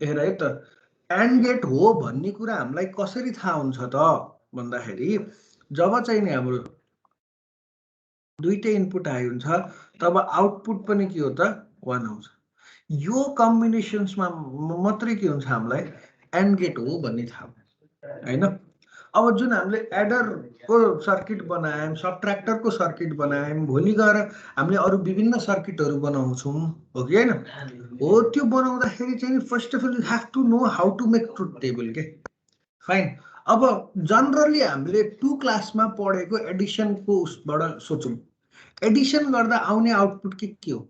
हेर है त एन्ड गेट हो भन्ने कुरा हामीलाई कसरी थाहा हुन्छ त भन्दाखेरि जब चाहिँ नि हाम्रो दुईटै इनपुट हाई हुन्छ तब आउटपुट पनि के हो त 1 आउँछ। यो कम्बिनेसन्समा मात्रै के हुन्छ हामीलाई एन्ड गेट हो भन्ने थाहा हुन्छ हैन। अब जुन हामीले एडरको सर्किट बनायौँ, सबट्र्याक्टरको सर्किट बनायौँ, भोलि गएर हामीले अरू विभिन्न सर्किटहरू बनाउँछौँ हो कि होइन? हो त्यो बनाउँदाखेरि चाहिँ first of all you have to know how to make truth table के फाइन। अब जनरली हामीले 2 क्लासमा पढेको एडिसनको उसबाट सोचौँ, एडिसन गर्दा आउने आउटपुट के हो?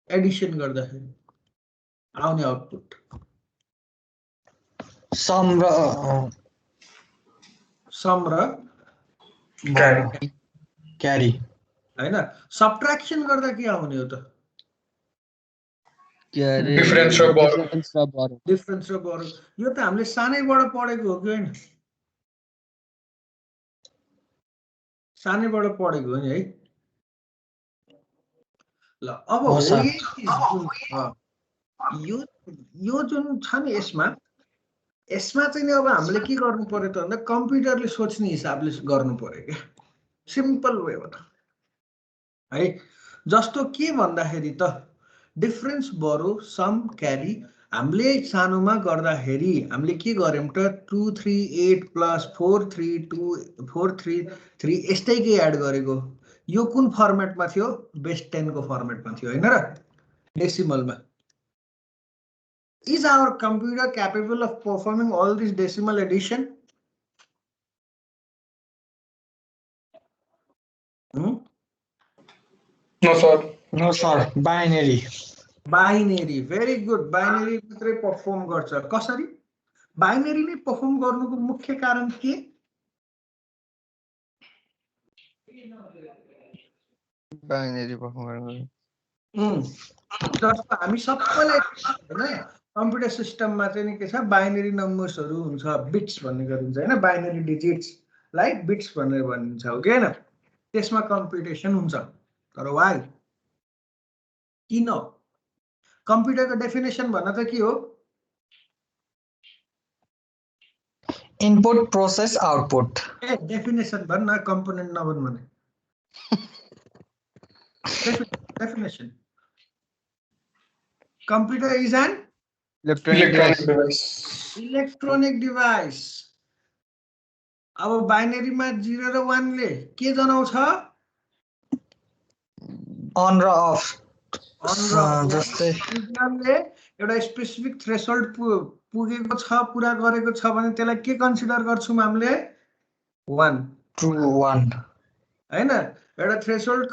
एडिसन गर्दाखेरि आउने आउटपुट सम र क्यारी हैन। सबट्र्याक्सन गर्दा के आउने हो त? डिफरेन्स र बरो। डिफरेन्स र बरो। यो त हामीले सानैबाट पढेको हो कि होइन? सानैबाट पढेको हो नि है। ल अब हो यही चिज यो जुन छ नि यसमा चाहिँ नि अब हामीले के गर्नु पर्यो त भन्दा कम्प्युटरले सोच्ने हिसाबले गर्नु पर्यो क्या, सिम्पल वेबाट है। जस्तो के भन्दाखेरि त डिफरेन्स बरो सम क्यारी हामीले सानोमा गर्दाखेरि हामीले के गर्यौँ त 2 3 8 प्लस 4 3 2 4 3 3 यस्तै के एड गरेको। यो कुन फर्मेटमा थियो? बेस 10 को फर्मेटमा थियो हैन र, डेसिमलमा। Is our computer capable of performing all this decimal addition? No sir. No sir, binary. Binary, very good. Binary मात्रै पर्फर्म गर्छ। कसरी? बाइनरी नै पर्फर्म गर्नुको मुख्य कारण के? बाइनरी पर्फर्म गर्नु जस्तो हामी सबैले हैन कम्प्युटर सिस्टममा चाहिँ नि के छ, बाइनरी नम्बर्सहरू हुन्छ, बिट्स भन्ने गरिन्छ हैन, बाइनरी डिजिट्स लाइक बिट्स भनेर भनिन्छ हो कि हैन? त्यसमा कम्प्युटेसन हुन्छ। तर वाइ? किन? कम्प्युटरको डेफिनेसन भन्न त के हो? Input process output. A definition भन्न, कम्पोनेन्ट नभन् भने। Definition. Computer is an electronic device. अब बाइनरीमा 0 र 1 ले के जनाउँछ? अन र अफ। जस्तै सिग्नलले एउटा स्पेसिफिक थ्रेशोल्ड पुगेको छ, पुरा गरेको छ भने त्यसलाई के कन्सिडर गर्छौँ हामीले? 1 ट्रु 1 हैन। एउटा थ्रेशोल्ड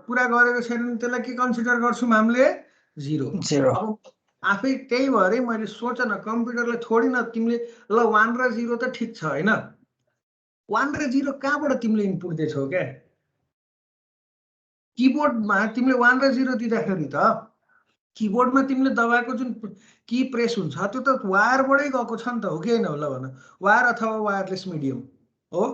पुरा गरेको छैन भने त्यसलाई के कन्सिडर गर्छौँ हामीले? 0। अब आफै त्यही भएर मैले सोच न, कम्प्युटरलाई थोडी न तिमीले ल 1 र 0 त ठिक छ हैन, 1 र 0 कहाँबाट तिमीले इनपुट दिन्छौ क्या? किबोर्डमा तिमीले 1 र 0 दिँदाखेरि त किबोर्डमा तिमीले दबाएको जुन की प्रेस हुन्छ त्यो त वायरबाटै गएको छ नि त हो कि होइन? होला भन, वायर अथवा वायरलेस मिडियम हो।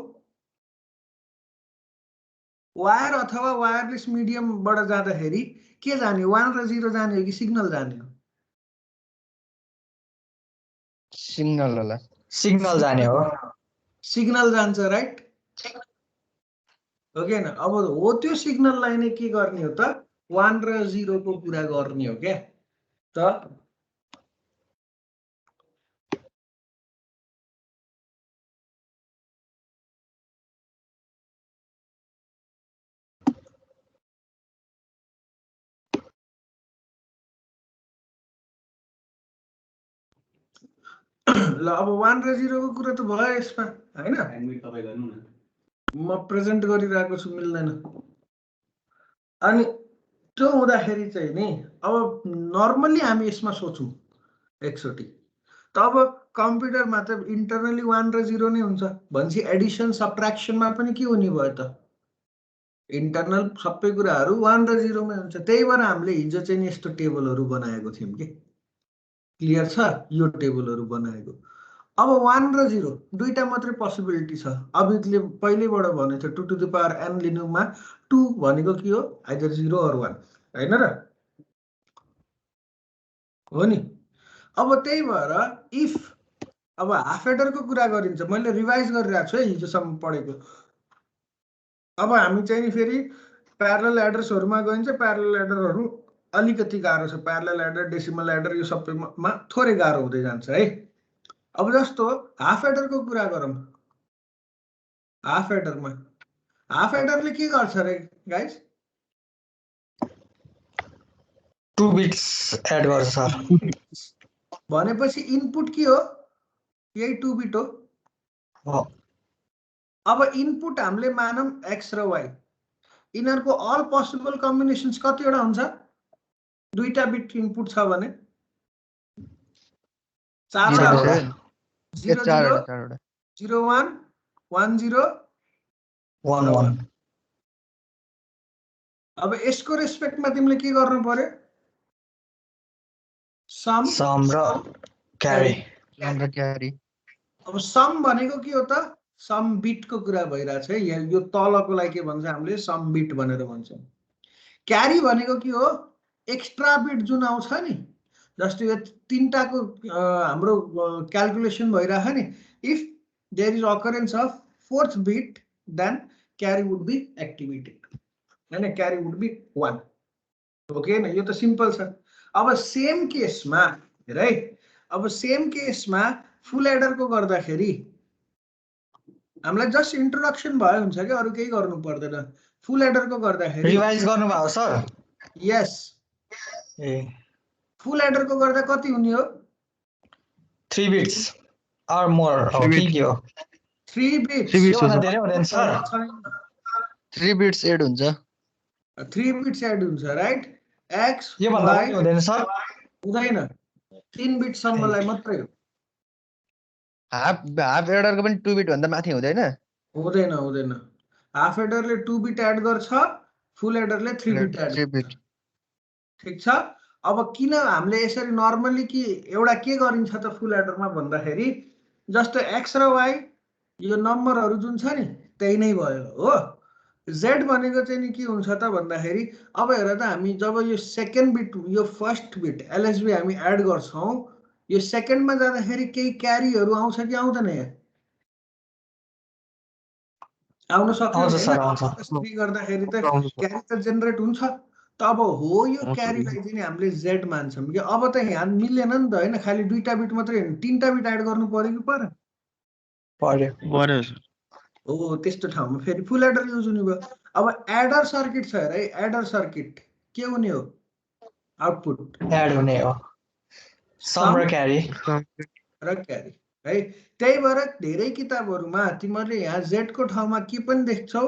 वायर अथवा वायरलेस मिडियमबाट जाँदाखेरि के जाने? 1 र 0 जाने हो कि सिग्नल जाने हो? सिग्नल होला। सिग्नल जाने हो। सिग्नल जान्छ राइट हो कि होइन? अब हो त्यो सिग्नललाई नै के गर्ने हो त? 1 र 0 को कुरा गर्ने हो क्या त। ल अब 1 र 0 को कुरा त भयो यसमा हैन? म प्रेजेन्ट गरिरहेको छु, मिल्दैन। अनि त्यो हुँदाखेरि चाहिँ नि अब नर्मली हामी यसमा सोचौँ एकचोटि, तब कम्प्युटरमा त इन्टरनली 1 र 0 नै हुन्छ भनेपछि एडिसन सबट्र्याक्सनमा पनि के हुने भयो त? इन्टरनल सबै कुराहरू 1 र 0 मै हुन्छ। त्यही भएर हामीले हिजो चाहिँ नि यस्तो टेबलहरू बनाएको थियौँ कि, क्लियर छ? यो टेबलहरू बनाएको। अब 1 र 0 दुईटा मात्रै पोसिबिलिटी छ। अभितले पहिल्यैबाट भनेको थियो 2 टु द पावर n लिनुमा 2 भनेको के हो? आइदर 0 अर 1 हैन र? हो नि। अब त्यही भएर इफ अब हाफ एडरको कुरा गरिन्छ, मैले रिभाइज गरिरहेको छु है हिजोसम्म पढेको। अब हामी चाहिँ नि फेरि प्यारलल एडर्सहरूमा गइन्छ। प्यारलल एडरहरू अलिकति गाह्रो छ। प्यारलल एडर, डेसिमल एडर यो सबैमा थोरै गाह्रो हुँदै जान्छ है। अब जस्तो हाफ एडरको कुरा गरौँ। हाफ एडरमा हाफ एडरले के गर्छ रे गाइस? 2 बिट्स एड गर्छ सर। भनेपछि इनपुट के हो? यही 2 बिट हो। हो। अब इनपुट हामीले मानौँ एक्स र वाई, यिनीहरूको अल पोसिबल कम्बिनेसन्स कतिवटा हुन्छ? 2टा बिट इनपुट छ भने 4 चारवटा। वटा। ए, 0 चारवटा 0 चारवटा 0 1 1 0 1 र 1। 1। अब यसको रेस्पेक्टमा तिमीले के गर्नु पर्यो? सम सम र क्यारी। हाम्रो क्यारी। अब सम भनेको के हो त? सम बिटको कुरा भइरहेछ है। यो तलकोलाई के भन्छ हामीले? सम बिट भनेर भन्छौँ। क्यारी भनेको के हो? एक्स्ट्रा बिट जुन आउँछ नि, जस्तो यो 3टाको हाम्रो क्यालकुलेसन भइरहेछ नि, if there is occurrence of 4th bit then carry would be activated, हैन? Carry would be 1। ओके न? यो त सिम्पल छ। अब सेम केसमा हेर है, अब सेम केसमा फुल एडरको गर्दाखेरि हामीलाई जस्ट इन्ट्रोडक्सन भयो हुन्छ कि अरू केही गर्नु पर्दैन। फुल एडरको गर्दाखेरि रिभाइज गर्नुभयो सर? यस, ए फुल एडरको गर्दा कति हुने हो? 3 बिट्स आर मोर हो कि के हो? 3 बिट्स। 3 बिट्स त्योभन्दा हुन्छ। धेरै हुँदैन सर? 3 बिट्स एड हुन्छ। 3 बिट्स एड हुन्छ, राइट? एक्स योभन्दा वाई बढी हुँदैन सर? हुँदैन, 3 बिटसम्मलाई मात्रै हो। हाफ एडरको पनि 2 बिट भन्दा माथि हुँदैन। हुँदैन हुँदैन। हाफ एडरले 2 बिट एड गर्छ, फुल एडरले 3 बिट एड 3 गर्छ। बिट। ठिक छ। अब किन हामीले यसरी नर्मली कि एउटा के गरिन्छ त फुल एडरमा भन्दाखेरि, जस्तो एक्स र वाई यो नम्बरहरू जुन छ नि त्यही नै भयो हो। जेड भनेको चाहिँ नि के हुन्छ त भन्दाखेरि, अब हेर त हामी जब यो सेकेन्ड बिट, यो फर्स्ट बिट एलएसबी हामी एड गर्छौँ, यो सेकेन्डमा जाँदाखेरि केही क्यारीहरू आउँछ कि आउँदैन? यहाँ आउन सक्यो आउँछ नि, सर, होइन? आउँछ। +3 गर्दाखेरि त क्यारी त जेनेरेट हुन्छ। त अब हो यो क्यारीलाई चाहिँ नि हामीले जेड मान्छौँ कि। अब त यहाँ मिलेन नि त, होइन? खालि 2टा बिट मात्रै होइन, 3टा बिट एड गर्नु पर्यो कि परेन? पर्यो। हो, त्यस्तो ठाउँमा फेरि फुल एडर युज हुने भयो। अब एडर सर्किट छ हेर है, एडर सर्किट के हुने हो? आउटपुट एड हुने हो सम र क्यारी। र क्यारी है। त्यही भएर धेरै किताबहरूमा तिमीहरूले यहाँ जेडको ठाउँमा के पनि देख्छौ?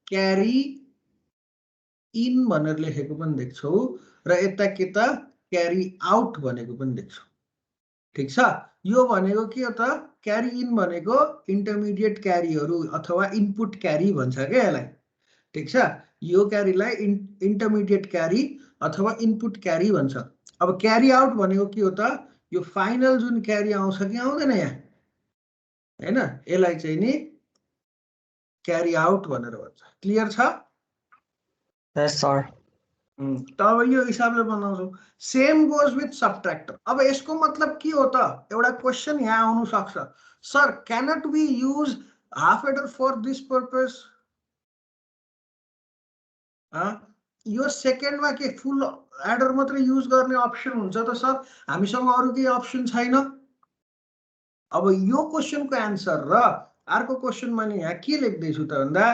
क्यारी इन भनेर लेखेको पनि देख्छौ र यता के त क्यारी आउट भनेको पनि देख्छौ। ठिक छ। यो भनेको के हो त? क्यारी इन भनेको इन्टरमिडिएट क्यारीहरू अथवा इनपुट क्यारी भन्छ क्या यसलाई। ठिक छ। यो क्यारीलाई इन्टरमिडिएट क्यारी अथवा इनपुट क्यारी भन्छ। अब क्यारी आउट भनेको के हो त? यो फाइनल जुन क्यारी आउँछ कि आउँदैन यहाँ, हैन? यसलाई चाहिँ नि क्यारी आउट भनेर भन्छ। क्लियर छ? Yes sir. त अब यो हिसाबले बनाउँछौ। Same goes with subtractor. अब यसको मतलब के हो त? एउटा क्वेसन यहाँ आउनु सक्छ, sir cannot we use half adder for this purpose? यो सेकेन्डमा के फुल एडर मात्रै युज गर्ने अप्सन हुन्छ त सर? हामीसँग अरू केही अप्सन छैन? अब यो क्वेसनको एन्सर र अर्को क्वेसनमा नि यहाँ के लेख्दैछु त भन्दा,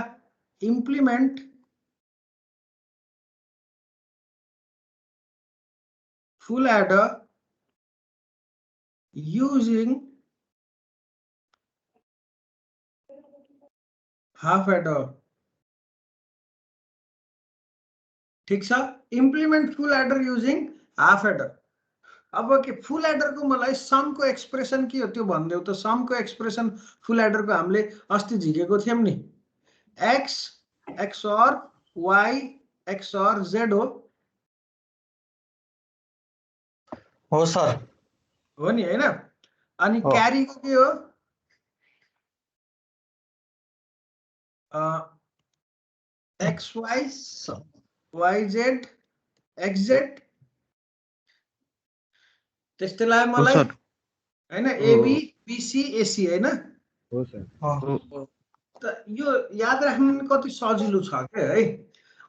implement full adder using half adder। ठीक छ। इम्प्लिमेन्ट फुल एडर युजिङ हाफ एडर। अब के फुल एडरको मलाई समको एक्सप्रेसन के हो त्यो भनिदेऊ त। समको एक्सप्रेसन फुल एडरको हामीले अस्ति झिकेको थियौँ नि, X XOR Y XOR Z हो सर। हो नि, होइन? अनि हो। क्यारीको के हो? X Y Y Z X Z त्यस्तै लाग्यो हो मलाई सर हैन एबी बीसी एसी हैन हो सर त यो याद राख्नु कति सजिलो छ के है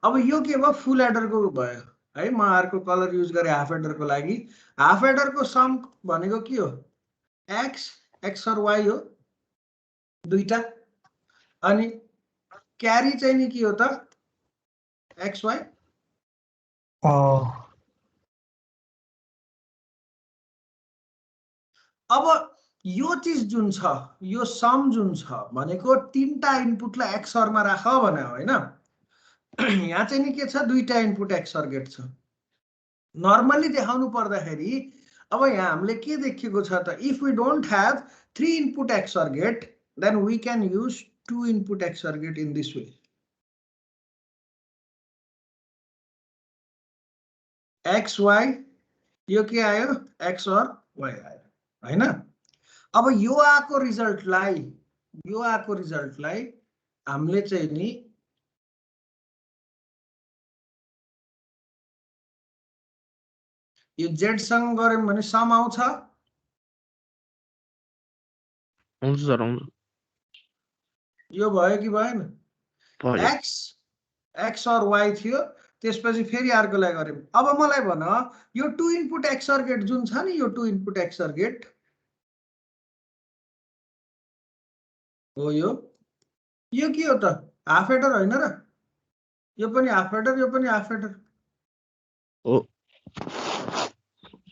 अब यो के भयो फुल एडरको भयो है म अर्को कलर युज गरे हाफ एडरको लागि हाफ एडरको सम भनेको के हो एक्स एक्स और वाई हो दुईटा अनि क्यारी चाहिँ नि के हो त एक्स वाई अब यो चीज जुन छ यो सम जुन छ भनेको तीनटा इनपुटलाई एक्सर मा राख भने हैन यहाँ चाहिँ नि के छ दुईटा इनपुट एक्सर गेट छ नर्मली देखाउनु पर्दाखेरि अब यहाँ हामीले के देखिएको छ त if we don't have 3 input XOR gate then we can use 2 input XOR gate in this way X Y यो के आयो एक्स और वाई आयो हैन अब यो आको रिजल्टलाई हामीले चाहिँ नि यो जेड सँग गर्यौं भने सम आउँछ हुन्छ सर हुन्छ यो भयो कि भएन एक्स एक्स और वाई थियो त्यसपछि फेरि अर्कोलाई गर्यौं अब मलाई भन यो 2 इनपुट एक्सर गेट जुन छ नि यो 2 इनपुट एक्सर गेट हो यो के हो त हाफ एडर हैन र यो पनि हाफ एडर यो पनि हाफ एडर हो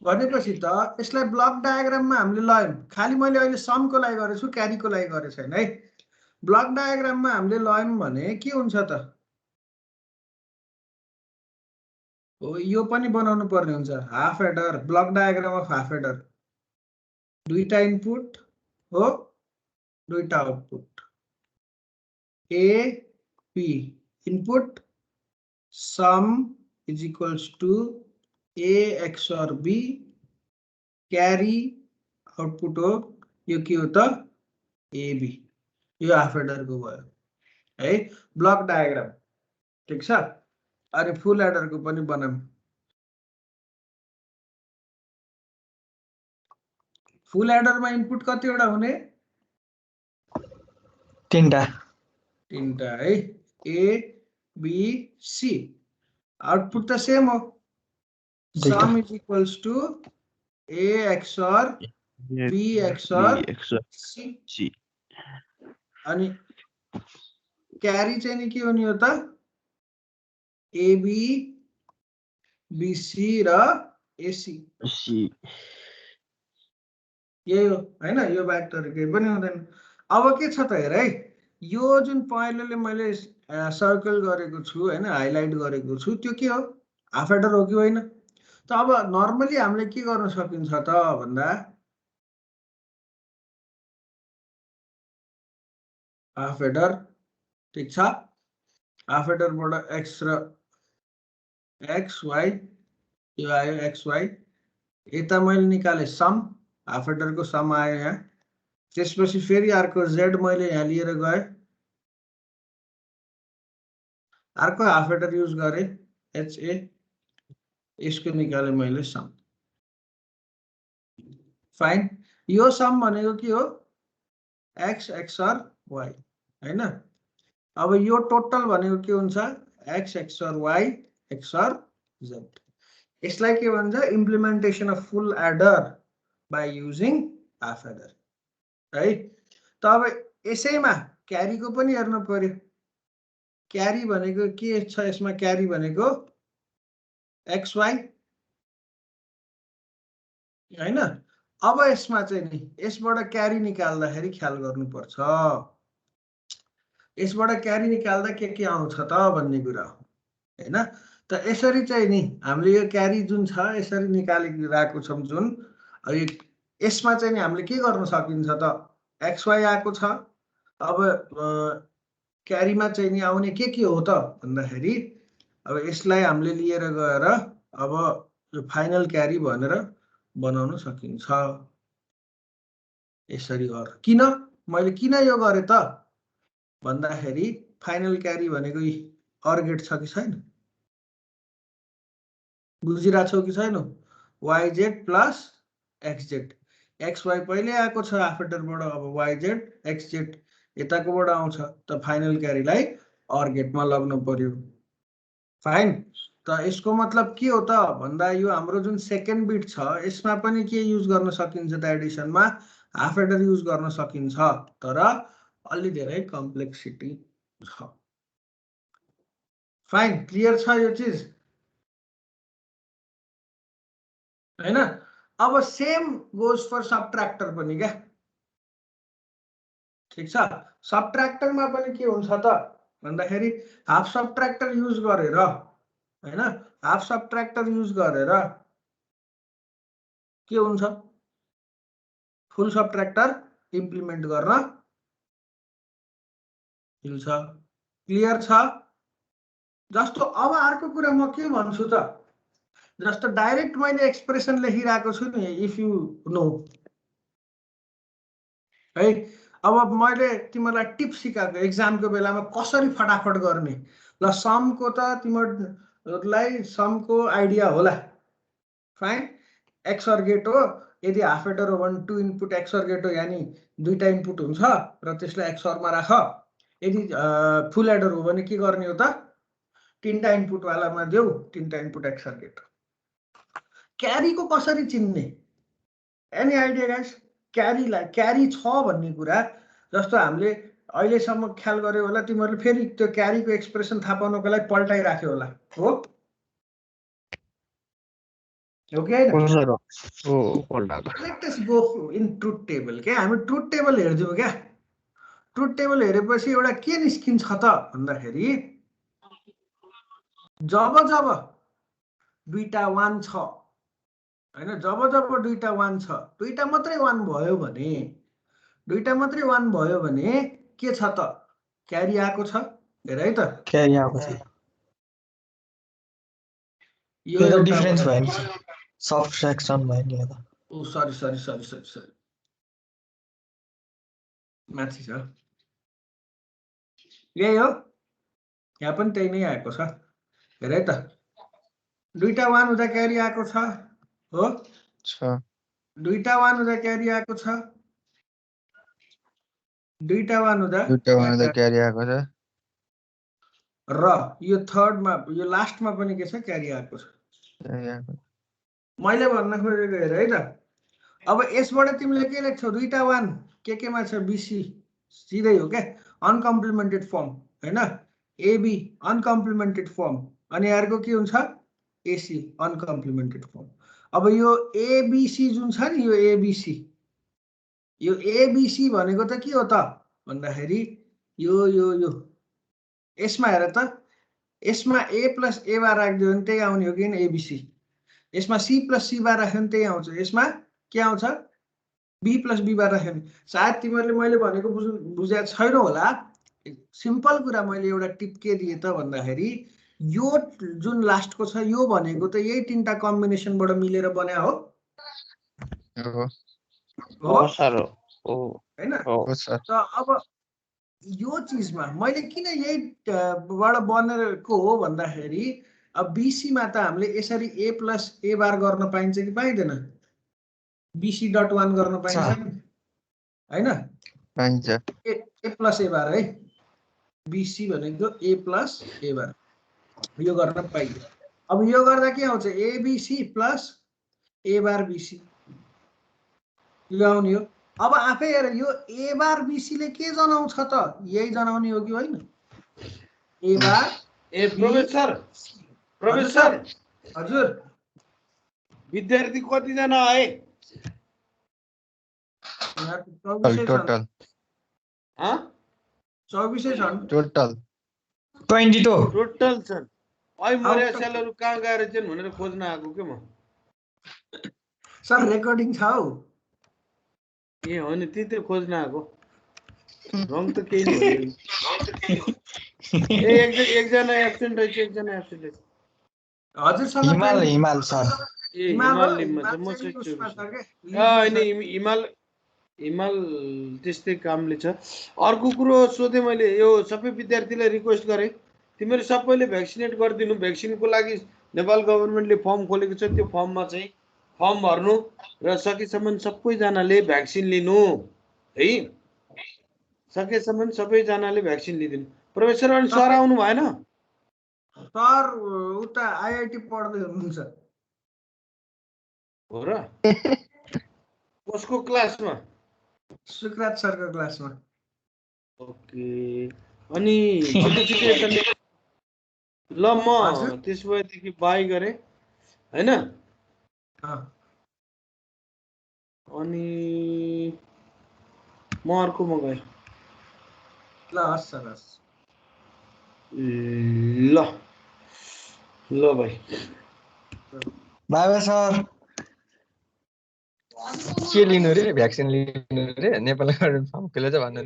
भनेपछि त यसलाई ब्लक डायग्राममा हामीले लयौं खाली मैले अहिले समको लागि गरेको छु क्यारीको लागि गरेको छैन है ब्लक डायग्राममा हामीले लयौं भने के हुन्छ त हो यो पनि बनाउनु पर्ने हुन्छ half adder block diagram of half adder दुईटा इनपुट हो दुईटा output A B input sum is equals to A XOR B carry output हो यो के हो त एबी यो हाफ एडर को भयो है ब्लक डायग्राम ठीक छ अनि फुल एडर को पनि बनाऊं फुल एडर मा इनपुट कतिवटा हुने तीनटा है ए बी सी आउटपुट त सेम हो sum is equals to A XOR B XOR C अनि क्यारी चाहिँ नि के हुने हो त एबी बीसी र एसी यही हो हैन यो भ्याक्टर केही पनि हुँदैन अब के छ त हेर है यो जुन पहिलेले मैले सर्कल गरेको छु हैन हाइलाइट गरेको छु त्यो के हो हाफ एडर हो कि होइन त अब नर्मली हामीले के गर्न सकिन्छ त भन्दा हाफ एडर ठीक छ हाफ एडरबाट एक्स र एक्स वाई यो आयो एक्स वाई यता मैले निकाले सम हाफ एडर को सम आयो यहाँ त्यसपछि फेरि अर्को जेड मैले यहाँ लिएर गए अर्को हाफ एडर युज गरे एचए यसको निकाले मैले सम फाइन यो सम भनेको के हो एक्स एक्सर वाई हैन अब यो टोटल भनेको के हुन्छ X XOR Y XOR Z यसलाई के भन्छ implementation of full adder by using half adder है त अब यसैमा क्यारीको पनि हेर्नु पर्यो क्यारी भनेको के छ यसमा क्यारी भनेको एक्स वाई हैन अब यसमा चाहिँ नि यसबाट क्यारी निकाल्दाखेरि ख्याल गर्नुपर्छ यसबाट क्यारी निकाल्दा के आउँछ त भन्ने कुरा हो हैन त यसरी चाहिँ नि हामीले यो क्यारी जुन छ यसरी निकालिरहेको छौं जुन यसमा चाहिँ नि हामीले के गर्न सकिन्छ त एक्स वाई आएको छ अब क्यारीमा चाहिँ नि आउने के हो त भन्दाखेरि अब यसलाई हामीले लिएर गएर अब यो फाइनल क्यारी भनेर बनाउन सकिन्छ यसरी गर किन मैले किन यो गरे त भन्दाखेरि फाइनल क्यारी भनेको अर गेट छ कि छैन बुझिरा छौ कि छैन yz प्लस XZ XY पहिले आएको छ आफ्टरबाट अब YZ XZ यताकोबाट आउँछ त फाइनल क्यारीलाई OR गेटमा लग्नु पर्यो फाइन त यसको मतलब के हो त भन्दा यो हाम्रो जुन सेकेन्ड बिट छ यसमा पनि के युज गर्न सकिन्छ त एडिसनमा हाफ एडर युज गर्न सकिन्छ तर अलि धेरै कम्प्लेक्सिटी छ फाइन क्लियर छ यो चीज हैन अब सेम गोज फर सबट्र्याक्टर पनि क्या ठीक छ सबट्र्याक्टरमा पनि के हुन्छ त भन्दाखेरि हाफ सबट्र्याक्टर युज गरेर हैन हाफ सबट्र्याक्टर युज गरेर के हुन्छ फुल सबट्र्याक्टर इम्प्लिमेन्ट गर्न मिल्छ क्लियर छ जस्तो अब अर्को कुरा म के भन्छु त जस्तो डाइरेक्ट मैले एक्सप्रेसन लेखिरहेको छु नि इफ यु नो है अब मैले तिमीलाई टिप सिकाएको एक्जामको बेलामा कसरी फटाफट गर्ने ल समको त तिमीलाई समको आइडिया होला फाइन एक्सर गेट हो यदि हाफ एडर हो भने 2 इनपुट एक्सर गेट हो यानी दुईटा इनपुट हुन्छ र त्यसलाई एक्सरमा राख यदि फुल एडर हो भने के गर्ने हो त तीनटा इनपुट वालामा देऊ तीनटा इनपुट एक्सर गेट क्यारी को कसरी चिन्ने एनी आइडिया गाइस क्यारी छ भन्ने कुरा जस्तो हामीले अहिलेसम्म ख्याल गर्यो होला तिमीहरूले फेरि त्यो क्यारीको एक्सप्रेसन थाहा पाउनको लागि पल्टाइराख्यो होला हो कि हैन let us go in truth table के हामी ट्रुथ टेबल हेर्छौँ क्या ट्रुथ टेबल हेरेपछि एउटा के निस्किन्छ त भन्दाखेरि जब जब दुईटा 1 छ हैन जब जब दुईटा 1 छ दुईटा मात्रै 1 भयो भने दुईटा मात्रै 1 भयो भने के छ त क्यारी आएको छ हेर है त क्यारी आएको छ यो त डिफरेन्स भयो नि सबट्र्याक्सन भयो नि यो ओ सरी माथि छ यही हो यहाँ पनि त्यही नै आएको छ हेर है त दुईटा 1 हुँदा क्यारी आएको छ हो दुईटा 1 हुँदा क्यारी आएको छ दुईटा 1 हुँदा क्यारी आएको छ र यो थर्डमा यो लास्टमा पनि के छ क्यारी आएको छ मैले भन्न खोजेको हेर है त अब यसबाट तिमीले के लेख्छौ दुईटा 1 केमा छ बीसी सिधै हो क्या अनकम्प्लिमेन्टेड फर्म हैन एबी अनकम्प्लिमेन्टेड फर्म अनि अर्को के हुन्छ एसी अनकम्प्लिमेन्टेड फर्म अब यो एबीसी जुन छ नि यो एबीसी भनेको त के हो त भन्दाखेरि यो यसमा हेर त यसमा ए प्लस ए बार राख्दियो भने त्यही आउने हो कि एबीसी यसमा सी प्लस सी बार राख्यो भने त्यही आउँछ यसमा के आउँछ बी प्लस बी बार राख्यो भने सायद तिमीहरूले मैले भनेको बुझेको छैन होला सिम्पल कुरा मैले एउटा टिप के दिएँ त भन्दाखेरि यो जुन लास्टको छ यो भनेको त यही तीनटा कम्बिनेसनबाट मिलेर बन्या हो सर हो हैन हो सर त अब यो चीजमा मैले किन यही बाट बनेको हो भन्दाखेरि अब बीसी मा त हामीले यसरी ए प्लस ए बार गर्न पाइन्छ कि पाइदैन बीसी डट 1 गर्न पाइन्छ हैन पाइन्छ ए प्लस ए बार है बीसी भनेको ए प्लस ए बार यो गर्न पाइयो अब यो गर्दा के आउँछ ABC plus A bar BC यो आउने हो अब आफै हेर यो ए बार बीसी ले के जनाउँछ त यही जनाउने हो कि होइन ए बार ए प्रोफेसर हजुर विद्यार्थी कति जना आए टोटल 24 छन् टोटल 22 टोटल छन् अहिले मर्या सेलहरु कहाँ गएर चाहिँ भनेर खोज्न आएको के म सर रेकर्डिङ छ हौ ए हो नि त्यही त खोज्न आएको रङ त केही नि ए एकजना एब्सेन्ट रहेछ एकजना एब्सेन्ट रहेछ हजुर सर हिमाल सर ए हिमाल लिम्मा छ म चाहिँ हैन हिमाल त्यस्तै कामले छ अर्को कुरो सोधे मैले यो सबै विद्यार्थीलाई रिक्वेस्ट गरे तिमीहरु सबैले भ्याक्सिनेट गरिदिनु भ्याक्सिनको लागि नेपाल गभर्नमेन्टले फर्म खोलेको छ त्यो फर्ममा चाहिँ फर्म भर्नु र सकेसम्म सबैजनाले भ्याक्सिन लिनु है, सकेसम्म सबैजनाले भ्याक्सिन लिदिनु। प्रोफेसर अनि सर आउनु भएन? सर उता आइआइटी पढ्दै हुनुहुन्छ। हो र? कसको क्लासमा? सुकरात सरको क्लासमा। ओके, अनि छिटो यता ल म त्यसो भएदेखि बाई गरेँ हैन। अनि म अर्को मगाएँ। ल हस् सर हस्। ल ल भाइ। By by sir. के लिनु रे? भ्याक्सिन लिनु रे? नेपाल गभर्नमेन्ट फर्म कसले चाहिँ भन्नु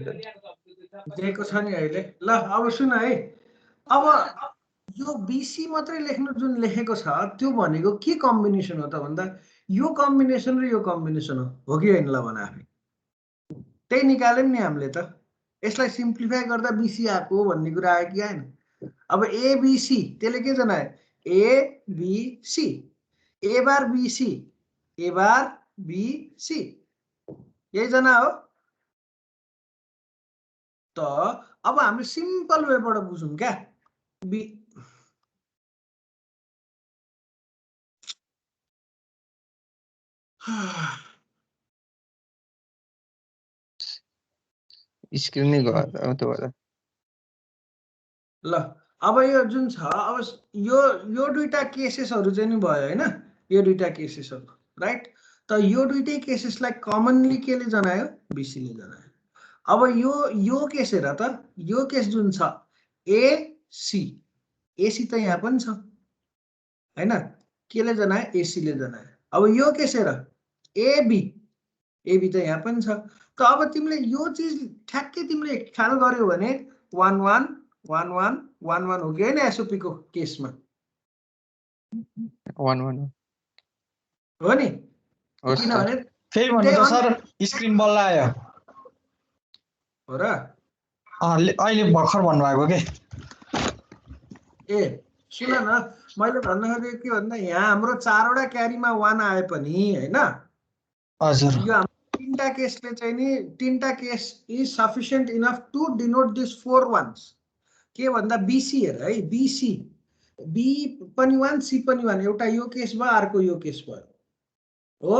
दिएको छ नि अहिले। ल अब सुन है, अब यो बिसी मात्रै लेख्नु जुन लेखेको छ त्यो भनेको के कम्बिनेसन हो त भन्दा यो कम्बिनेसन र यो कम्बिनेसन हो कि होइन? ल भन आफै। त्यही निकाल्यौँ नि हामीले त। यसलाई सिम्प्लिफाई गर्दा बिसी आएको भन्ने कुरा आयो कि आएन? अब एबिसी त्यसले के जनायो? एबिसी, ए बार बिसी, ए बार बिसी, यही जना हो त। अब हामीले सिम्पल वेबाट बुझौँ क्या। स्क्रिन नै गयो त्यो भएर। ल अब यो जुन छ, अब यो दुईटा केसेसहरू चाहिँ नि भयो हैन? यो दुईटा केसेसहरू राइट। त यो दुईटै केसेसलाई कमनली केले जनायो? बिसीले जनायो। अब यो केस हेर त, यो केस जुन छ एसी, एसी त यहाँ पनि छ हैन? केले जनायो? एसीले जनायो। अब यो केस हेर एबी, एबी त यहाँ पनि छ। त अब तिमीले यो चिज ठ्याक्कै तिमीले ख्याल गर्यो भने 1 1 1 1 1 1 हो कि होइन? एसओपी को केसमा 1 1 हो नि? किनभने फेरि भन्नु त सर, स्क्रिन बल्ल आयो। हो र? अहिले भर्खर भन्नुभएको के? ए सुन न, मैले भन्न खोजेको के भन्दा यहाँ हाम्रो 4 वटा क्यारीमा 1 आए पनि हैन, हजुर, यो हाम्रो तीनटा केसले चाहिँ नि, तीनटा case is sufficient enough to denote this 4 ones। के भन्दा बिसी हेर है, बिसी, बी पनि 1 सी पनि 1, एउटा यो केस भयो, अर्को यो केस भयो हो।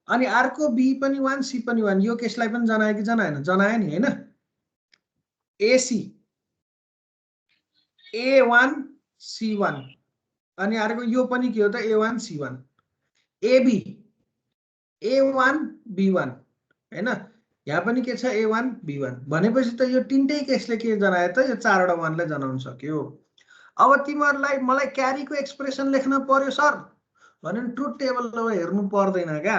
अनि अर्को बी पनि 1 सी पनि 1, यो केसलाई पनि जनायो कि जनाएन? जनायो नि हैन? एसी A1 C1, अनि अर्को यो पनि के हो त? A1 C1। AB A1 B1 हैन? यहाँ पनि के छ? A1 B1 भनेपछि त यो तीनटै केसले के जनायो त? यो 4 वटा 1 लाई जनाउन सक्यो। अब तिमीहरूलाई मलाई क्यारीको एक्सप्रेसन लेख्न पर्यो सर भने ट्रुथ टेबल हेर्नु पर्दैन क्या।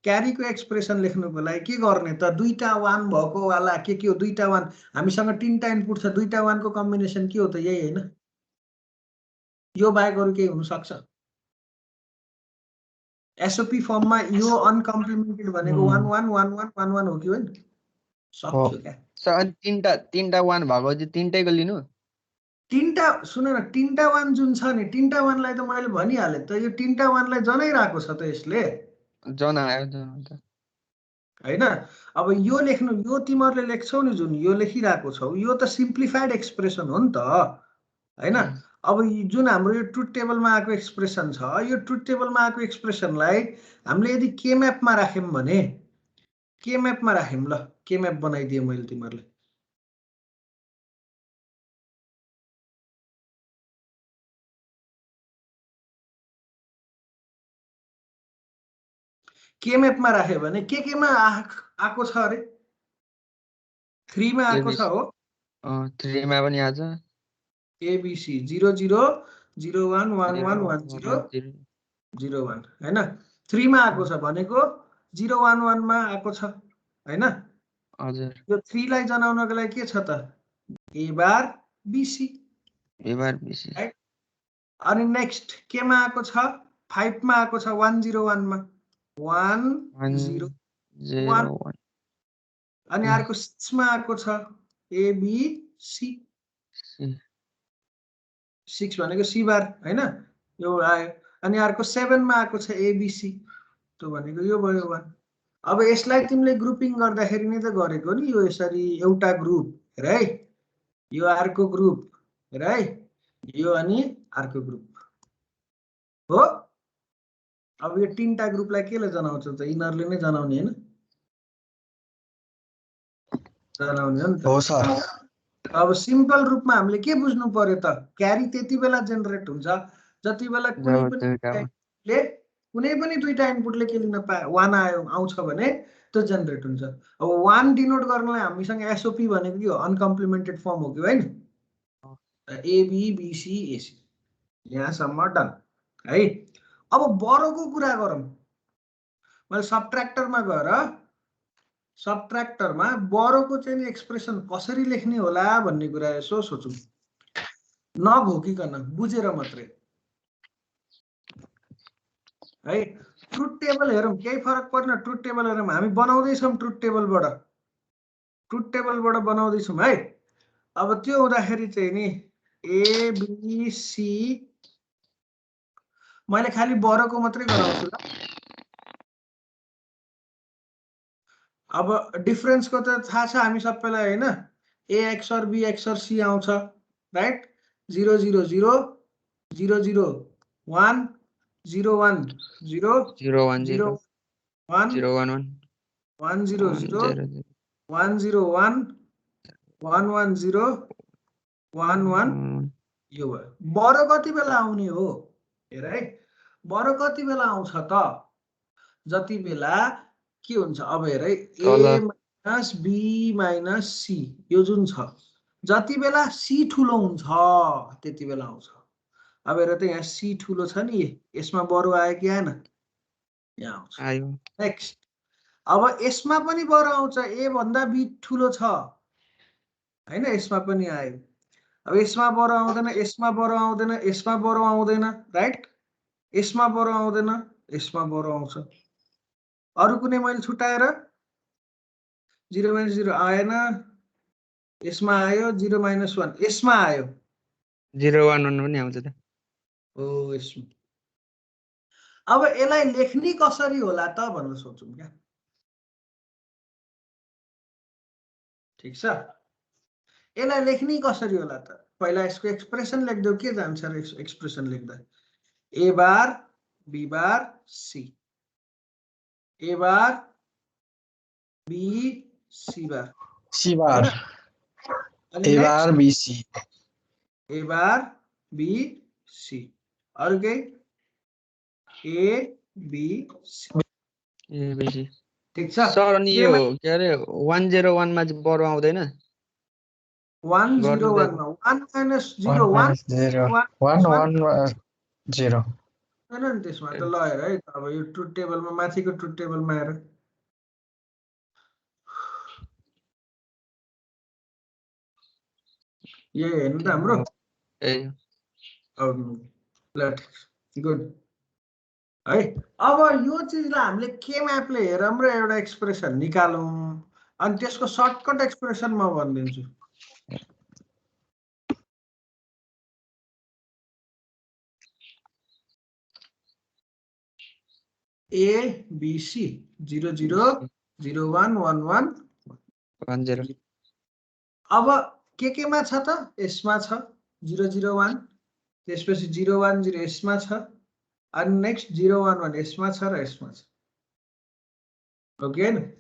क्यारीको एक्सप्रेसन लेख्नुको लागि के गर्ने त? दुईटा 1 भएको वाला के हो? दुईटा 1, हामीसँग तीनटा इनपुट छ, दुईटा 1 को कम्बिनेसन के हो त? यही हैन? यो बाहेक अरु केही हुन सक्छ? एसओपी फर्ममा यो अनकम्प्लिमेन्टेड भनेको 1 1 1 1 1 1 हो कि होइन? सक्यो क्या। सर तीनटा 1 भएको चाहिँ तीनटैको लिनु? तीनटा सुन न, तीनटा 1 जुन छ नि, तीनटा 1 लाई त मैले भनिहालेँ त, यो तीनटा 1 लाई जनाइरहेको छ त यसले। जनायो त हैन? अब यो लेख्नु, यो तिमीहरूले लेख्छौ नि जुन यो लेखिरहेको छौ, यो त सिम्प्लिफाइड एक्सप्रेसन हो नि त हैन? अब जुन हाम्रो यो ट्रुथ टेबलमा आएको एक्सप्रेसन छ, यो ट्रुथ टेबलमा आएको एक्सप्रेसनलाई हामीले यदि के म्यापमा राख्यौं भने, के म्यापमा राख्यौं? ल के म्याप बनाइदिएँ मैले तिमीहरूलाई। के म्यापमा राख्यो भने के मा आएको छ अरे? 3 मा आएको छ हो? 3 मा पनि आछ। एबीसी 0 0 0 1 1 1 1 0 0 1 हैन? 3 मा आएको छ भनेको 0 1 1 मा आएको छ हैन? हजुर। यो 3 लाई जनाउनको लागि के छ त? ए बार बीसी, ए बार बीसी। अनि नेक्स्ट के मा आएको छ? 5 मा आएको छ, 1 0 1 मा 1 0 1, अनि अर्को 6 मा आएको छ एबीसी, 6 भनेको सी बार हैन? यो आयो। अनि अर्को 7 मा आएको छ एबीसी, त्यो भनेको यो भयो 1। अब यसलाई तिमीले ग्रुपिङ गर्दाखेरि नै त गरेको नि, यो यसरी एउटा ग्रुप हेर है, यो अर्को ग्रुप हेर है, यो अनि अर्को ग्रुप हो। अब यो तीनटा ग्रुपलाई केले जनाउँछ त? इनरले नै जनाउने हैन, जनाउने हो नि त। हो सर। अब सिम्पल रूपमा हामीले के बुझ्नु पर्यो त? क्यारी त्यति बेला जेनेरेट हुन्छ जति बेला कुनै पनि दुईटा इनपुटले के लिन पाए 1 आउँछ भने त्यो जेनेरेट हुन्छ। अब 1 डिनोट गर्नलाई हामीसँग एसओपी भनेको के हो? अनकम्प्लिमेन्टेड फर्म हो कि होइन? एबी बीसी एसी, यहाँसम्म डन है। अब बरोको कुरा गरौँ। मैले सबट्र्याक्टरमा गएर सबट्र्याक्टरमा बरोको चाहिँ एक्सप्रेसन कसरी लेख्ने होला भन्ने कुरा यसो सोचौँ, नघोकिकन बुझेर मात्रै है। ट्रुथ टेबल हेरौँ, केही फरक पर्न। ट्रुथ टेबल हेरौँ, हामी बनाउँदैछौँ ट्रुथ टेबलबाट बनाउँदैछौँ है। अब त्यो हुँदाखेरि चाहिँ नि एबिसी मैले खालि बरोको मात्रै गराउँछु ल। अब डिफरेन्सको त थाहा छ हामी सबैलाई होइन? ए एक्सर बी एक्सर सी आउँछ राइट। 0 0 0 0 0 1 0 1 0 0 1 0 1 0 1 1 0 0 1 0 1 1 1 0 1 1 यो भयो। बरो कति बेला आउने हो हेर है। बरो कति बेला आउँछ त? जति बेला के हुन्छ अब हेर है, ए माइनस बी माइनस सी यो जुन छ, जति बेला सी ठुलो हुन्छ त्यति बेला आउँछ। अब हेर त यहाँ सी ठुलो छ नि, यसमा बरो आयो कि आएन? यहाँ आउँछ। नेक्स्ट, अब यसमा पनि बरो आउँछ, ए भन्दा बी ठुलो छ हैन, यसमा पनि आयो। अब यसमा बरो आउँदैन, यसमा बरो आउँदैन, यसमा बरो आउँदैन राइट। यसमा बरो आउँदैन, यसमा बरो आउँछ। अरु कुनै मैले छुटाएर 0 - 0 आएन, यसमा आयो 0 - 1, यसमा आयो 0 1 1 पनि आउँछ त। ओ यसमा। अब यसलाई लेख्ने कसरी होला त भनेर सोचौँ क्या। ठीक छ, यसलाई लेख्ने कसरी होला त? पहिला यसको एक्सप्रेसन लेख्दै के जान्छ र एक्सप्रेसन लेख्दा? A bar B bar C, A bar B C bar, C bar A bar B C, A bar B C, अरु केही? A B C, A B C. ठीक छ सर अनि यो के अरे 1 0 1 मा चाहिँ बरो आउँदैन? 1 0 1 मा 1 - 0 1 1 1 0 हैन नि त्यसमा त। ल हेर है, अब यो ट्रुथ टेबलमा, माथिको ट्रुथ टेबलमा हेर, यो हेर्नु त हाम्रो। ल गुड है। अब यो चिजलाई हामीले के म्यापले हेरौँ र एउटा एक्सप्रेसन निकालौँ, अनि त्यसको सर्टकट एक्सप्रेसन म भनिदिन्छु। A B C 0 0 0 1 1 1 1 0। अब के मा छ त? यसमा छ 0 0 1, त्यसपछि 0 1 0 यसमा छ, अनि नेक्स्ट 0 1 1 यसमा छ र यसमा छ। ओके न?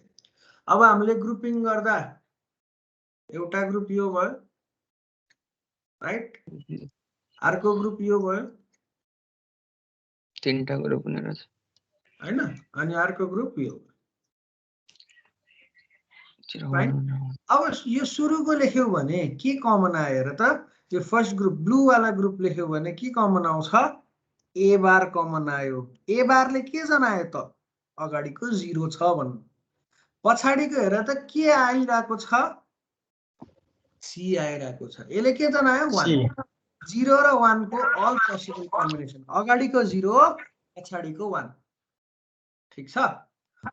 अब हामीले ग्रुपिङ गर्दा एउटा ग्रुप यो भयो राइट, अर्को ग्रुप यो भयो, तीनटा ग्रुप हुनेछ हैन, अनि अर्को ग्रुप यो। अब यो सुरुको लेख्यौ भने के कमन आयो र त? यो फर्स्ट ग्रुप ब्लू वाला ग्रुप लेख्यौ भने के कमन आउँछ? ए बार कमन आयो। ए बारले के जनायो त? अगाडिको 0 छ भन्नु। पछाडिको हेर त के आइरहेको छ? सी आइरहेको छ। यसले के जनायो? 1। 0 र 1 को अल पोसिबल कम्बिनेसन। अगाडिको 0 पछाडिको 1। ठीक छ,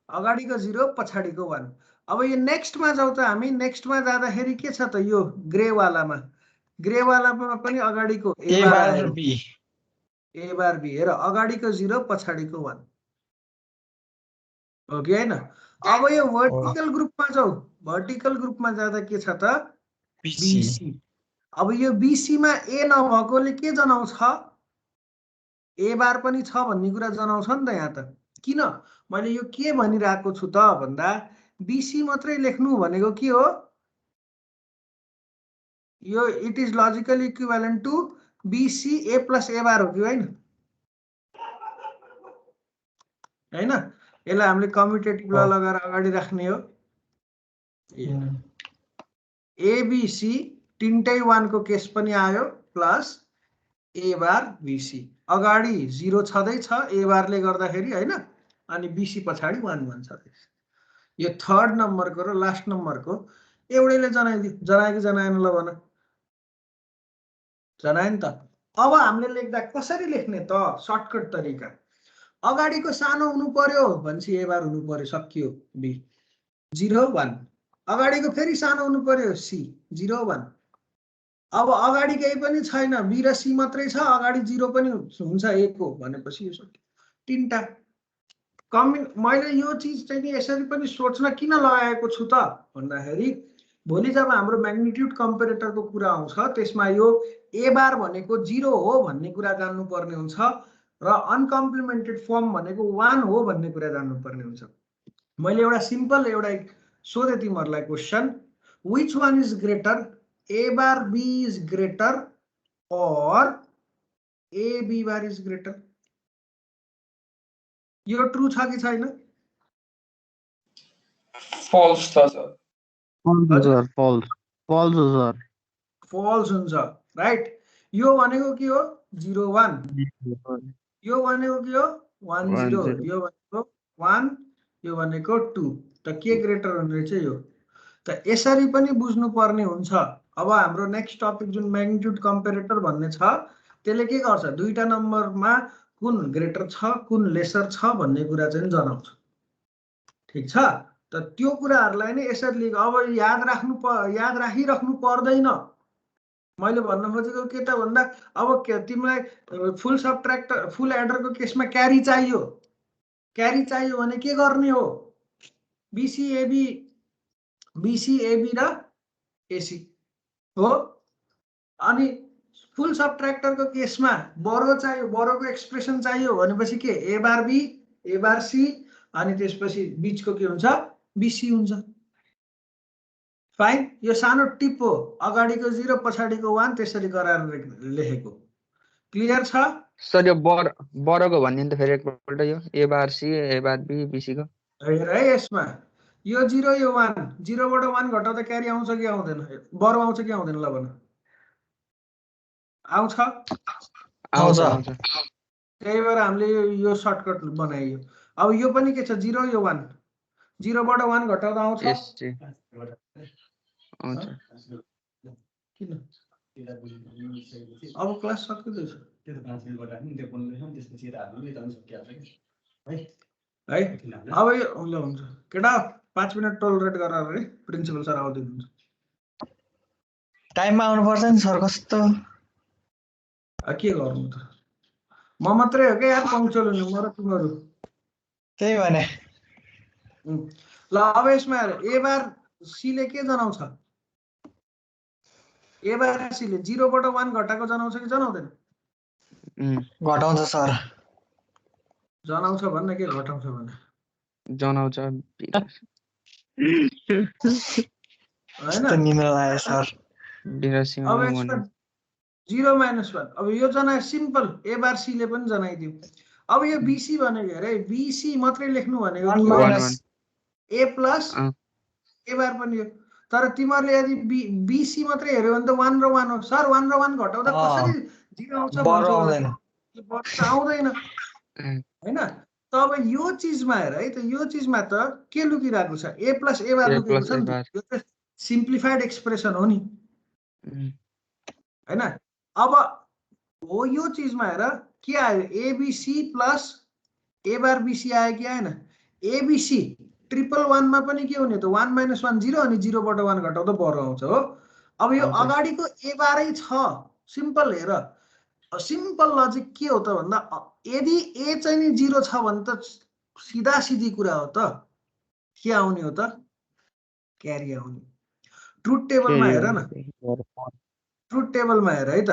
अगाडिको 0 पछाडिको 1। अब यो नेक्स्टमा जाउँ त हामी। नेक्स्टमा जाँदाखेरि के छ त? यो ग्रे वालामा, ग्रे वालामा पनि अगाडिको ए bar be, A bar be हेर अगाडिको 0 पछाडिको 1 हो कि हैन अब यो वर्टिकल ग्रुपमा जाऊ वर्टिकल ग्रुपमा जाँदा के छ त BC अब यो BC मा ए नभएकोले के जनाउँछ ए बार पनि छ भन्ने कुरा जनाउँछ नि त यहाँ त किन मैले यो के भनिरहेको छु त भन्दा BC मात्रै लेख्नु भनेको के हो यो it is logically equivalent to BC A plus A bar हो कि होइन हैन यसलाई हामीले कम्युटेटिभ ल लगाएर अगाडि राख्ने हो ABC तीनटै 1 को केस पनि आयो प्लस ए बार BC अगाडि 0 छदै छ ए बारले गर्दाखेरि हैन अनि BC पछाडि 1 1 छदै यो थर्ड नम्बरको र लास्ट नम्बरको एउटैले जनाइदियो जनायो कि जनाएन ल भन जनायो नि त अब हामीले लेख्दा कसरी लेख्ने त सर्टकट तरिका अगाडिको सानो हुनु पर्यो भन्छ ए बार हुनु पर्यो सकियो B 0 1 अगाडिको फेरि सानो हुनु पर्यो C 0 1 अब अगाडि केही पनि छैन B र C मात्रै छ अगाडि 0 पनि हुन्छ A को भनेपछि यो सक्यो तीनटा मैले यो चीज चाहिँ नि यसरी पनि सोच्न किन लगाएको छु त भन्दाखेरि भोलि जब हाम्रो म्याग्निट्युड कम्पेरेटरको कुरा आउँछ त्यसमा यो ए बार भनेको 0 हो भन्ने कुरा जान्नु पर्ने हुन्छ र अनकम्प्लिमेन्टेड फर्म भनेको 1 हो भन्ने कुरा जान्नु पर्ने हुन्छ मैले एउटा सिम्पल एउटा सोधे तिमीहरुलाई question which one is greater A bar B is greater और A B bar is greater यो ट्रू छ कि छैन फल्स छ सर फल्स हुन्छ राइट यो भनेको के हो 0 1 यो भनेको के हो 1 0 यो भनेको 1 यो भनेको 2 त के ग्रेटर हुने रहेछ यो त यसरी पनि बुझ्नु पर्ने हुन्छ अब हाम्रो नेक्स्ट टपिक जुन म्याग्निट्युड कम्पेरेटर भन्ने छ त्यसले के गर्छ दुईटा नम्बरमा कुन ग्रेटर छ कुन लेसर छ भन्ने कुरा चाहिँ जनाउँछ ठीक छ त त्यो कुराहरुलाई नै यसरी लेख अब याद राखिराख्नु पर्दैन मैले भन्न खोजेको के त भन्दा अब तिमीलाई फुल सबट्र्याक्टर फुल एडरको केसमा क्यारी चाहियो भने के गर्ने हो BC AB र AC हो अनि फुल सबट्र्याक्टरको केसमा बरो चाहियो बरोको एक्सप्रेसन चाहियो भनेपछि के ए बार B ए बार C अनि त्यसपछि बीचको के हुन्छ BC हुन्छ फाइन यो सानो टिप हो अगाडिको 0 पछाडिको 1 त्यसरी गराएर लेखेको क्लियर छ सर यो बरको भन्ने त फेरि एकपल्ट यो ए बार C ए बार B BC को हेर है यसमा यो 0 यो 1 0 बाट 1 घटाउँदा क्यारी आउँछ कि आउँदैन बरो आउँछ कि आउँदैन ल भन आउँछ त्यही भएर हामीले यो सर्टकट बनाइयो अब यो पनि के छ 0 यो 1 0 बाट 1 घटाउँदा आउँछ किन अब क्लास सकिँदैछ त्यो त 5 मिनेट गराउनु त्यो बोल्नु त्यसपछि हाल्नु जान सकिहाल्छ है अब यो ल हुन्छ केटा 5 मिनेट टोलरेट गरेर रे प्रिन्सिपल सर आउँदै हुनुहुन्छ टाइममा आउनु पर्छ नि सर कस्तो के गर्नु त म मात्रै हो के यार पङ्क्चुअल हुनु म र तिमीहरु त्यही भने ल अब यसमा ए बार C ले के जनाउँछ ए बार C ले 0 बाट 1 घटाएको जनाउँछ कि जनाउँदैन घटाउँछ सर जनाउँछ भन्ने के घटाउँछ भन्ने जनाउँछ हैन त निन्द्रा लाग्यो सर अब यसमा 0 - 1 अब यो जना सिम्पल ए बार C ले पनि जनाइदियो अब यो BC भनेको हेरे BC मात्रै लेख्नु भनेको ए प्लस ए बार पनि हो तर तिमीहरुले यदि BC मात्रै हेर्यो भने त 1 र 1 हो सर 1 र 1 घटाउँदा कसरी 0 आउँछ भन्छ आउँदैन हैन त अब यो चीजमा हेर है त यो चीजमा त के लुकिरहेको छ ए प्लस ए बार लुकिएको छ नि यो त सिम्प्लिफाइड एक्सप्रेसन हो नि हैन अब हो यो चीजमा हेर के आयो ABC plus A bar BC आयो कि आएन ABC 111 मा पनि के हुने त 1 - 1 0 अनि 0 बाट 1 घटाउँदा बरो आउँछ हो अब यो अगाडिको ए बारै छ सिम्पल हेर सिम्पल लजिक के हो त भन्दा यदि ए चाहिँ नि 0 छ भने त सिधा सिधी कुरा हो त के आउने हो त क्यारी आउने ट्रुथ टेबलमा हेर न ट्रुथ टेबलमा हेर है त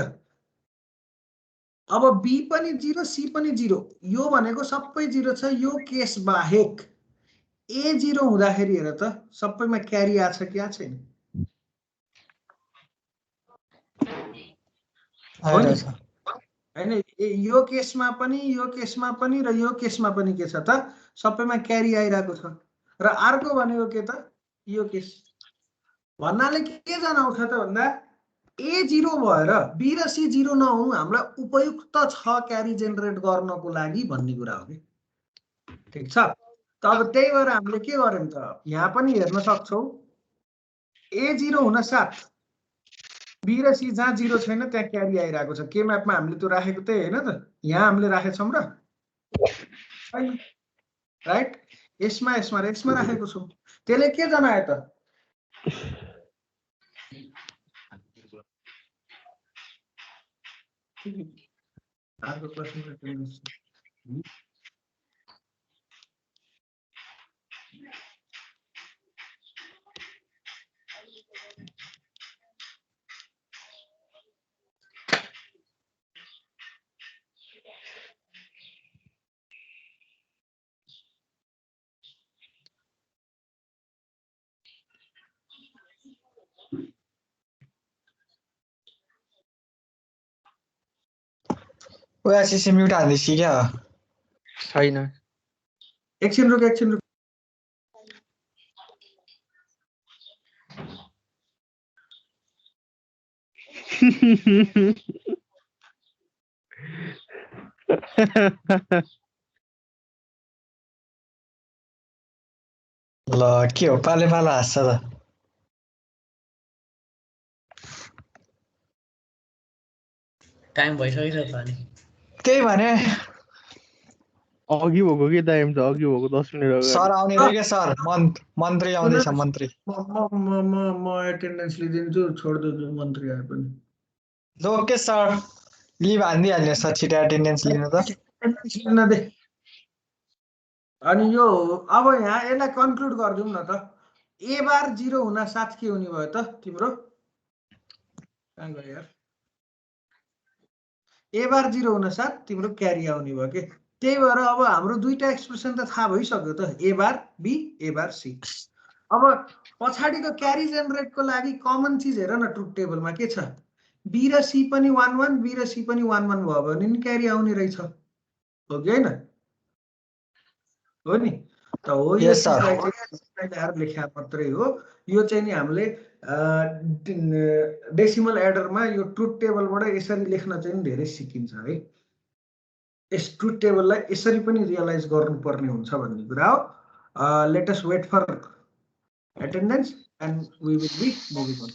अब बी पनि 0 सी पनि 0 यो भनेको सबै 0 छ यो केस बाहेक ए 0 हुँदाखेरि हेर त सबैमा क्यारी आछ कि आ छैन हैन यो केसमा पनि र यो केसमा पनि के छ त सबैमा क्यारी आइराको छ र अर्को भनेको के त यो केस भन्नाले के जनाउँछ त भन्दा ए 0 भएर बी र सी 0 नहुनु हामीलाई उपयुक्त छ क्यारी जेनेरेट गर्नको लागि भन्ने कुरा हो कि ठीक छ त अब त्यही भएर हामीले के गर्यौं त यहाँ पनि हेर्न सक्छौ ए 0 हुन साथ बी र सी जहाँ 0 छैन त्यहाँ क्यारी आइराको छ के म्यापमा हामीले त्यो राखेको त्यही हैन त यहाँ हामीले राखेछौं र छैन राइट यसमा राखेको छौं त्यसले के जनायो त अर्को प्रश्न ओएसएस म्युट हान्दैछ क्या छैन एकछिन रुक ल के हो पाले पाला हाँस्छ त टाइम भइसक्यो त अनि त्यही भने अघि भएको के टाइम छ अघि भएको 10 मिनेट अगाडि सर आउने रे के सर मन्त्री आउँदैछ मन्त्री म एटेन्डेन्स लिदिन्छु छोड्दिन्छु मन्त्री आए पनि लो के सर लिभ हान्दिहाल्ने सर छिटो एटेन्डेन्स लिनु त लिन दे अनि यो अब यहाँ यसलाई कन्क्लुड गर्दिउँ न त ए बार 0 हुन साथ के हुने भयो त तिम्रो कहाँ गयो यार ए बार 0 हुन साथ तिम्रो क्यारी आउने भयो के त्यही भएर अब हाम्रो दुईटा एक्सप्रेसन त थाहा भइसक्यो त ए bar be A bar C अब पछाडिको क्यारी जेनेरेटको लागि कमन चीज हेर न ट्रुथ टेबलमा के छ बी र सी पनि 1 1 बी र सी पनि 1 1 भयो भने नि क्यारी आउने रहेछ हो कि हैन हो नि त हो यो ल्याएर लेख्या मात्रै हो यो चाहिँ नि हामीले डेसिमल एडरमा यो ट्रुथ टेबलबाट यसरी लेख्न चाहिँ धेरै सिकिन्छ है यस ट्रुथ टेबललाई यसरी पनि रियलाइज गर्नुपर्ने हुन्छ भन्ने कुरा हो let us wait for attendance and we will be moving on.